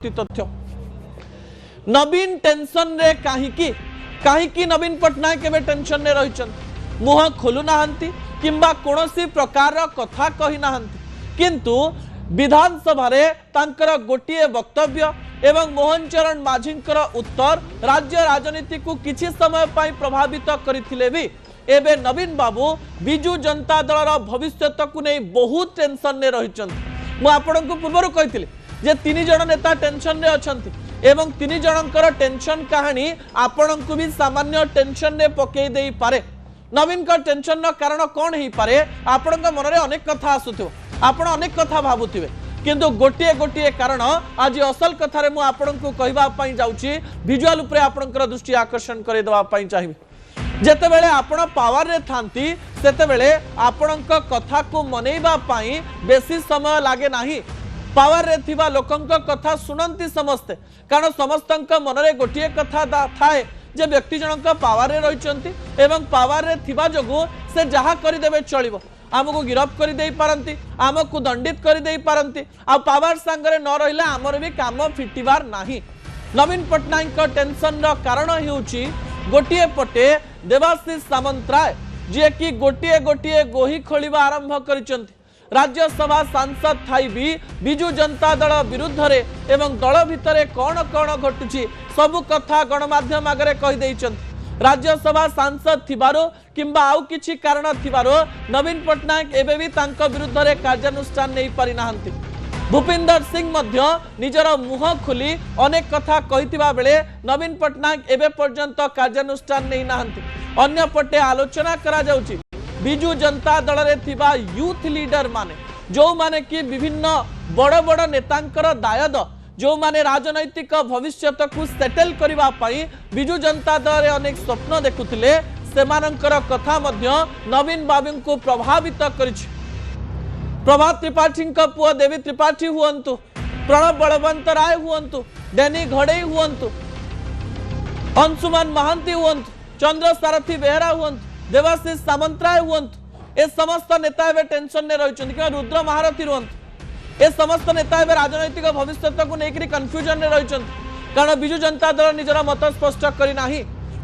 तथ्य नवीन टेंशन रे कहीं नवीन पट्टनायक एवं टेंशन रे रही मुह खोलु नाहंती किंबा कोनोसी प्रकार कथा कही नाहंती किंतु विधानसभा रे तांकर गोटिए वक्तव्य एवं मोहन चरण माझींकर उत्तर राज्य राजनीति को किछि समय पाई प्रभावित करथिले भी एबे नवीन बाबू बिजू जनता दल भविष्यत को नहीं बहुत टेंशन ने रही मु आपनको पूर्व कही जे 3 जन नेता टेंशन रे अछंती एवं 3 जनकर टेंशन कहानी आपण को भी सामान्य टेंशन ने पकई देई पारे। नवीन का टेंशन नो कारण कौन ही पारे आपण मन रे अनेक कथा आसुथिबो आपण अनेक कथा भाबुथिबे किंतु गोटिए गोटिए कारण आज असल कथा रे मु आपण को कहबा पई जाउची विजुअल ऊपर आपणकर दृष्टि आकर्षण करे देबा पई चाहिबे जेते बेले आपण पावर रे थांती सेते बेले आपणक कथा को मनेइबा पई बेसी समय लागे नाही पावर रे थिबा लोकंक कथा सुनंती समस्ते कारण समस्तंक मन रे गोटिए कथा थाए जे व्यक्ति जनक पावर रे रहिचंती एवं पावर रे थिबा जगु से जहा करि देबे चलिबो आमको गिरफ कर दे पारंती आमको दंडित कर दे पारंती आ पावर संगरे न रहिला हमर भी काम फिटिबार नाही। नवीन पट्टनायक का टेंशन रो कारण हेउची गोटिए पटे देवाशीष सामंतराय जे कि गोटिए गोटिए गोही खोलिबा आरंभ करिसंती राज्यसभा सांसद थाई भी बिजू जनता दल विरुद्ध रे एवं दल भितरे कौन कौन घटुची सबु कथा गणमाध्यम आगे कही राज्यसभा सांसद थिबारो किंबा आउ किछि कारण थिबारो नवीन पट्टनायक एबे भी तांको विरुद्ध रे कार्यानुष्ठान नहीं पारि नाहंती। भूपिंदर सिंह मध्य निजर मुह खोली अनेक कथा कहितिबा बेले नवीन पट्टनायक एबे पर्यंत कार्यानुष्ठान नहीं नाहंती। अन्य पटे आलोचना करा जाउची बिजू जनता दल रे थिबा यूथ लीडर माने जो माने कि विभिन्न बड़ बड़ नेतांकर दायद जो माने राजनैतिक भविष्य को सेटल करबा पई बिजू जनता दल रे अनेक स्वप्न देखुथिले सेमानंकर कथा मध्य नवीन बाबू को प्रभावित करिछि। प्रभात त्रिपाठी पुआ देवी त्रिपाठी हुअंतु प्रणब बलवंत राय हुअंतु डेनी घड़ई हुअंतु अंशुमान महांती हुअंतु चंद्र सारथी बेहरा हुअंतु देवाशीष सामंतराय हुअंतु ए समस्त नेता एवं टेंशन ने रही कि रुद्र महारथी रुहंतु ए समस्त नेता एवं राजनैतिक भविष्य को लेकर कन्फ्यूजन में रही कारण बिजू जनता दल निजर मत स्पष्ट करना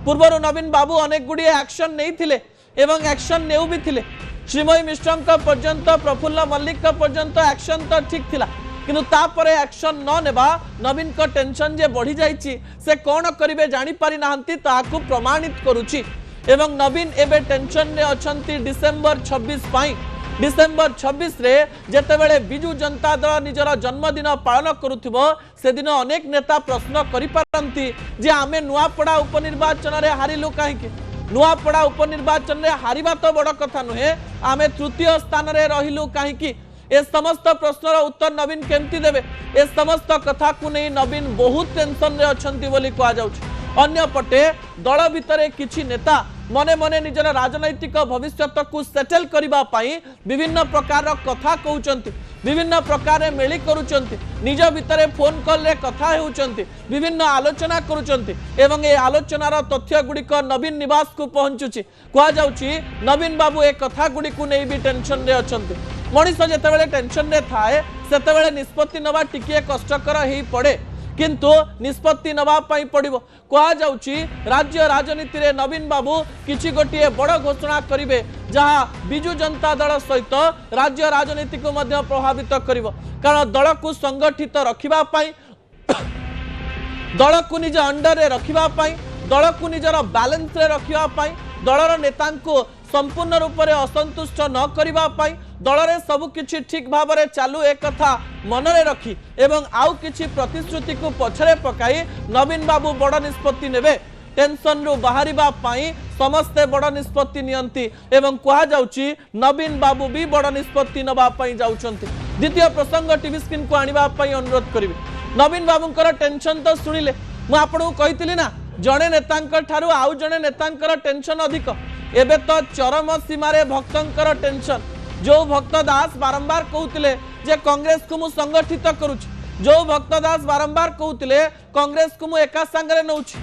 पूर्वर नवीन बाबू अनेक गुड़िए एक्शन नहीं थिले एवं एक्शन नेउ भी थिले श्रीमयी मिश्र पर्यंत प्रफुल्ल मल्लिक पर्यंत एक्शन तो ठीक थिला किंतु तापरे एक्शन न नेबा नवीन को टेंशन जे बढ़ी जाइछि से कौन करिवे जानि पारि नाहंती ताकू प्रमाणित करूछि एवं नवीन एबे टेंशन ने अछंती डिसेंबर 26 पाई डिसेंबर 26 रे जेते बेले बिजू जनता दल निजर जन्मदिन पालन करुथिबो से दिन अनेक नेता प्रश्न करि पारंती जे आमे नुआपड़ा उपनिर्वाचन रे हारिलु काहेकि नुआपड़ा उपनिर्वाचन रे हारिबा तो बड़ कथा नुहे आमे तृतीय स्थान रे रहिलु काहेकि ए समस्त प्रश्नर उत्तर नवीन केमती देबे ए समस्त कथा को नहीं नवीन बहुत टेंशन रे अछंती बोली कहा जाउछि। अन्य पटे दल भितरे किछि नेता मने मने निजर राजनैतिक भविष्य को सेटल करिबा पाई विभिन्न प्रकार कथा कहउचंती विभिन्न प्रकार मेली करूचंती निज भितरे फोन कॉल रे कथा हेउचंती विभिन्न आलोचना करूचंती एवं ए आलोचनार तथ्य गुड़िक नवीन निवास को पहुंचुची कहा जाउची नवीन बाबू ए कथा गुड़िक नहीं भी टेंशन रे अछंती मनीष जेतेबेले टेंशन रे थाए सेतेबेले निष्पत्ति नवा टिकिए कष्टकर हेई पड़े किंतु निष्पत्ति नवा पाई पड़िबो कहा जाउची राज्य राजनीति रे नवीन बाबू किछि गोटिए बड़ घोषणा करिवे जहा बिजू जनता दल सहित राज्य राजनीति को मध्य प्रभावित करिवो कारण दल को संगठित रखिबा पाई दल को निज अंडर रे रखिबा पाई दल को निजर बैलेंस रे रखिबा पाई दलर नेता को संपूर्ण रूप से असंतुष्ट न करिबा पाई दल रे सब किछि ठीक भाव में चालू एक कथा मन रे रखी एवं आउ किछि प्रतिश्रुति को पछरे पकाई नवीन बाबू बड़ निष्पत्ति नेबे टेंशन रु बाहरिबा पाई समस्ते बड़ निष्पत्ति नियंती एवं कहा जाउची नवीन बाबू भी बड़ निष्पत्ति नबा पाई जाउचंती। द्वितीय प्रसंग टीवी स्क्रीन को आनिबा पाई अनुरोध करिवे नवीन बाबूंकर टेंशन तो सुनिले मु आपनको कहितली ना जणे नेतांकर ठारू आउ जणे नेतांकर टेंशन अधिक एबे तो चरम सीमारे भक्तंकर टेंशन जो भक्त दास बारंबार कहते जे कांग्रेस को मु संगठित करुछि जो भक्त दास बारंबार कहते कांग्रेस को मु एका संगरे नउछि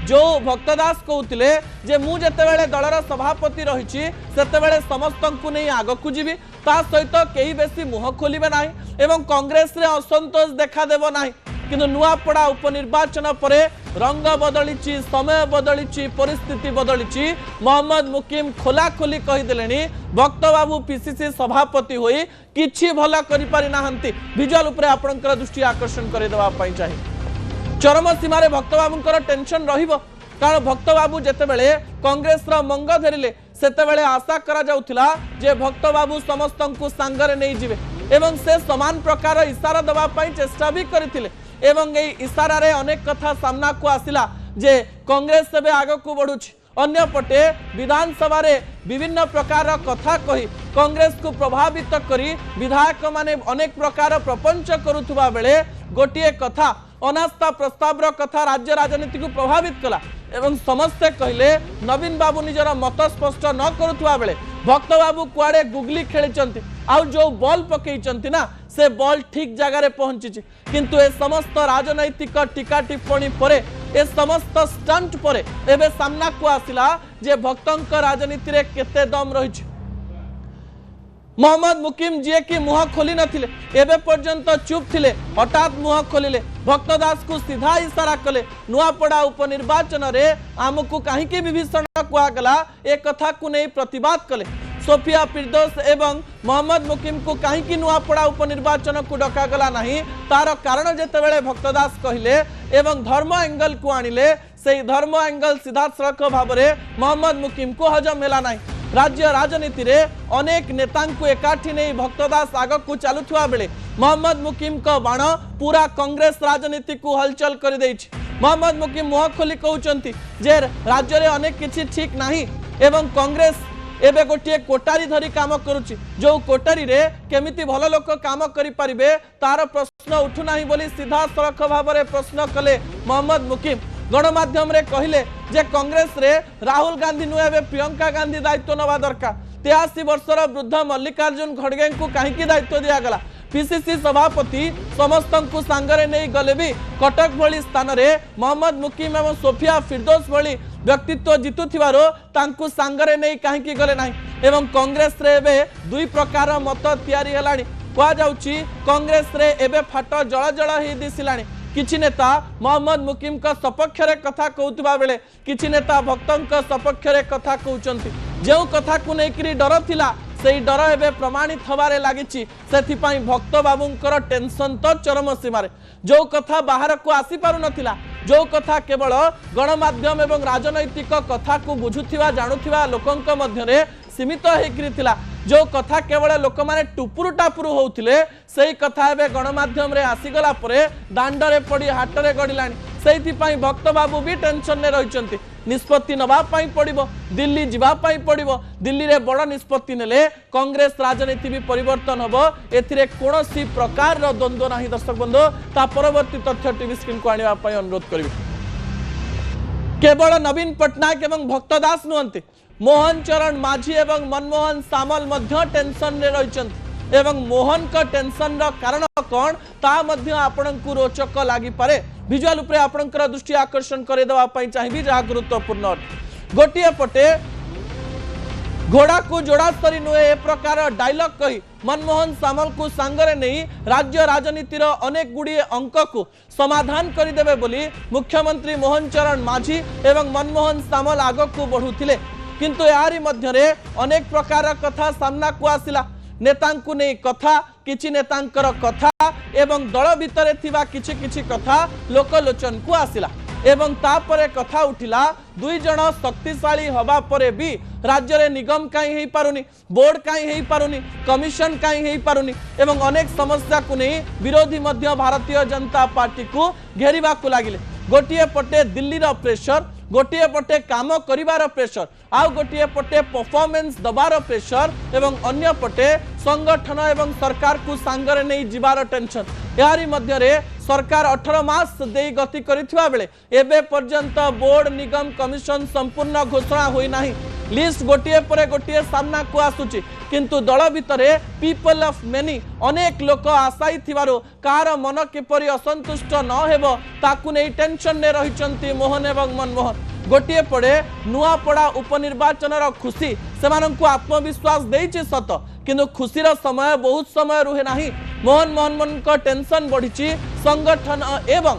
जो भक्त दास कहते जे मु जेतेबेले दलर सभापति रहिछि सेतेबेले समस्तंकु नै आगो को जीवी ता सहित केही बेसी मुह खोलिबे नाही एवं कांग्रेस रे असंतोष देखा देबो नाही किंतु नुआपड़ा उपनिर्वाचन पर रंग बदली, समय बदली, परिस्थिति बदली। मोहम्मद मुकीम खोला खोली कहीदेले भक्त बाबू पीसीसी सभापति होई किछि भला करि पारि नाहंती। विजुअल उपरे आपनकर दृष्टि आकर्षण करे देबा पई चाहे। चरम सीमार भक्त बाबूंकर टेंशन रहिबो, कारण भक्त बाबू जेतेबेले कांग्रेस रो मंग धरिले सेतेबेले आशा करा जाउथिला जे भक्त बाबू समस्तंकु सांगरे नै जिवे एवं से समान प्रकार इशारा दबा पई चेष्टा भी करथिले एवं ए इशारा रे अनेक कथा सामना को आसिला जे कांग्रेस सेबे आगो को बढ़ुछि। अन्य पटे विधानसभा रे विभिन्न प्रकार कथा कही कांग्रेस को प्रभावित करी विधायक माने अनेक प्रकार प्रपंच करुथुबा बेले गोटिए कथा अनास्था प्रस्ताव कथा राज्य राजनीति को प्रभावित कला एवं समस्ते कहले नवीन बाबू निजर मत स्पष्ट न करुथुबा बेले भक्त बाबू कुआडे गुगली खेलिचंती आउ जो बॉल पकईचंती ना से बॉल ठीक जगह रे पहुंची किंतु ए समस्त राजनैतिक टीका टिप्पणी परे ए समस्त स्टंट परे एबे सामना को आसिला जे भक्तंक राजनीति रे केते दम रहिछि। मोहम्मद मुकीम जी की मुह खोली नथिले एबे पर्यंत चुप थिले, हठात मुह खोलिले। भक्तदास को सीधा इशारा कले नुआपड़ा उपनिर्वाचन रे आमको कहीं विभीषण कुआगला ए कथा को नहीं प्रतिवाद कले। सोफिया फिरदौस एवं मोहम्मद मुकीम को कहीं नुआपड़ा उपनिर्वाचन को डकागला नहीं तार कारण जेतेबेले भक्तदास कहले एवं धर्म एंगल को आनिले से धर्म एंगल सीधा सड़क भाव में मोहम्मद मुकीम को हजम है नहीं। राज्य राजनीति रे अनेक नेता को एकाठी नहीं भक्तदास आग को चलुवा बेले मोहम्मद मुकीम का बाण पूरा कांग्रेस राजनीति को हलचल कर देछि। मोहम्मद मुकीम मुह खोली कहउचंती जे राज्य रे अनेक किछि ठीक नहीं एवं कांग्रेस एबे गोटे कोटारी धरी काम करुछि जो कोटारी रे केमिति भल लोक काम करि परिबे तार प्रश्न उठु नाही बोली सीधा सड़क भाव में प्रश्न कले मोहम्मद मुकीम। गणमाध्यम रे कहले जे कांग्रेस रे राहुल गांधी नु एबे प्रियंका गांधी दायित्व नवा दरकार। 83 वर्षर वृद्ध मल्लिकार्जुन खड़गे को कहीं दायित्व दिगला। पीसीसी सभापति समस्त को सांगरे नहीं गले भी कटक भली स्थान रे मोहम्मद मुकीम एवं सोफिया फिरदौस भली व्यक्तित्व जितुथिबारो तांकु सांगरे नहीं कहीं गले नहीं एवं कांग्रेस रे एबे दुई प्रकार मत तैयारी हेलानी कह जाउची। कांग्रेस रे एबे फाट जळ जळ ही दिसिलानी। किछि नेता मोहम्मद मुकीम का सपक्ष रे कथा कहउतबा बेले किछि नेता भक्तंक सपक्ष रे कथा कहउचंती। जो कथा को लेकिन डर थिला सेही डर एबे प्रमाणित हबारे लागिछि। सेथिपाई भक्त बाबूंकर टेंशन तो चरम सीमारे। जो कथा बाहर को आसी पारु नथिला, जो कथा केवल गणमाध्यम एवं राजनैतिक कथा को बुझुथिबा जानुथिबा लोकंक मध्यरे सीमित होइकिरिथिला, जो कथा केवल लोक माने टुपुरु टापुरु होउथिले सेही कथा एबे गणमाध्यम रे आसीगला परे दांडरे पड़ी हाटरे गडिलानी। सेहिथिपाई भक्त बाबू भी टेंशन ने रहिचंती। निष्पत्ति नबा पाई पड़िबो, दिल्ली जिबा पाई पड़िबो। दिल्ली रे बड़ निष्पत्ति नेले कांग्रेस राजनीति भी परिवर्तन हबो। एथिरे कोनोसी प्रकार रो द्वंद्व नाही। दर्शक बंधु ता परवर्ती तथ्य टीवी स्क्रीन को आनिबा पाई अनुरोध करिबि। केवल नवीन पटनायक एवं भक्तदास नुहंती, मोहन चरण माझी एवं मनमोहन सामल मध्य टेंशन रे रहिचंती एवं मोहन का टेंशन रो कारण कोन ता मध्य आपनकु रोचक लागि पारे। विजुअल उपरे आपनकर दृष्टि आकर्षण करे देबा पई चाहिबी जहा गुरुत्वपूर्ण। गोटिए पटे घोड़ा को जोड़ा सरी नुए ए प्रकार डायलॉग कही मनमोहन सामल को सांगरे नहीं राज्य राजनीतिर अनेक गुड़िए अंक को समाधान करदेवे बोली मुख्यमंत्री मोहन चरण माझी एवं मनमोहन सामल आग को बढ़ुथिले। किंतु यारी मध्यरे अनेक प्रकार कथा सामना को आसिला। नेतांकु नहीं कथा, किछि नेतांकर कथा एवं दल भितरे थिबा किछि किछि कथा लोकलोचन को आसिला एवं तापरे कथा उठिला दुई जण शक्तिशाली हवा परे भी राज्य रे निगम काई हेई पारुनी, बोर्ड काई हेई पारुनी, कमिशन काई हेई पारुनी एवं अनेक समस्या को नहीं विरोधी मध्य भारतीय जनता पार्टी को घेरिबा को लागिले। गोटिए पटे दिल्ली रो प्रेशर, गोटिए पटे काम करिवार प्रेशर, आउ गोटिए पटे परफॉर्मेंस दबार प्रेशर एवं अन्य पटे संगठन एवं सरकार को सांगरे नहीं जिबार टेंशन। यारी मध्य रे सरकार 18 मास दे गति करिथिबा बेले एबे पर्यंत बोर्ड निगम कमिशन संपूर्ण घोषणा होई नाही। लिस्ट गोटिए परे गोटिए सामना को आसुची किंतु दल भितरे पीपल ऑफ मेनी अनेक लोक आशाई थिबारो कार मन किपरि असंतुष्ट न हेबो ताकु नै टेंशन ने रहिचंती मोहन एवं मनमोहन। गोटिए पड़े नुआपड़ा उपनिर्वाचन खुशी से आत्मविश्वास देइछि सत किंतु खुशीर समय बहुत समय रुहे नाही। मोहन को टेंशन बढ़ी संगठन एवं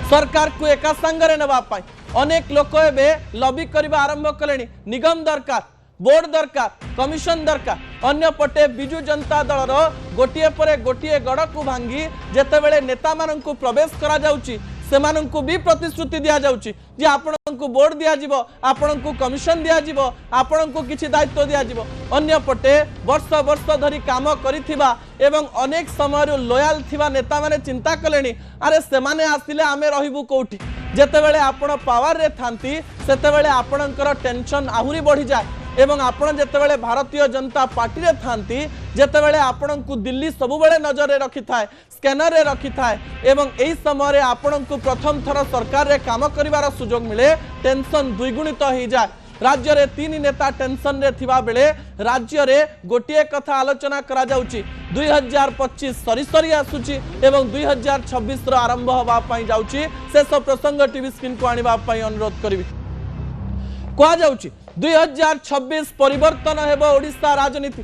सरकार को एका संगरे नेबा पाई अनेक लोक एबे लॉबी करबा आरंभ कलेनी निगम दरकार बोर्ड दरकार कमिशन दरकार अन्य पटे बिजु जनता दल गोटे पर गोटे गड़ को भांगी जेतेबेले नेता माननकु प्रवेश करा जाउची सेमानंकु भी प्रतिश्रुति दिया जाउची जे आपनकु बोर्ड दिया जिवो आपनकु कमिशन दिया जिवो आपनकु किछि दायित्व दिया जिवो अन्य पटे वर्ष वर्ष धरी काम करिथिबा एवं अनेक समय लॉयल थिबा नेता माने चिंता कलेनी अरे सेमाने आसिले आमे रहिबु कोठी जेतेबेले आपण पावर रे थांती सेतेबेले आपणकर टेंशन आहुरी बढ़ी जाए एवं आपण जेतेबेले भारतीय जनता पार्टी रे थांती जेतेबेले आपणकु दिल्ली सबुबेले नजर रे रखि थाए स्कैनर रे रखि थाए एवं एई समय रे आपणकु प्रथम थर सरकार रे काम करिवार सुजोग मिले टेंशन द्विगुणित हो जाए राज्य रे तीन नेता टेंशन रे थिबा बेले राज्य रे गोटिए कथा आलोचना करा जाउची 2025 सरी सरी आसुची एवं 2026 रो आरंभ होबा पई जाउची शेष प्रसंग टीवी स्क्रीन को आनिबा पई अनुरोध करबी कहा जाउची 2026 परिवर्तन हेबो ओडिशा राजनीति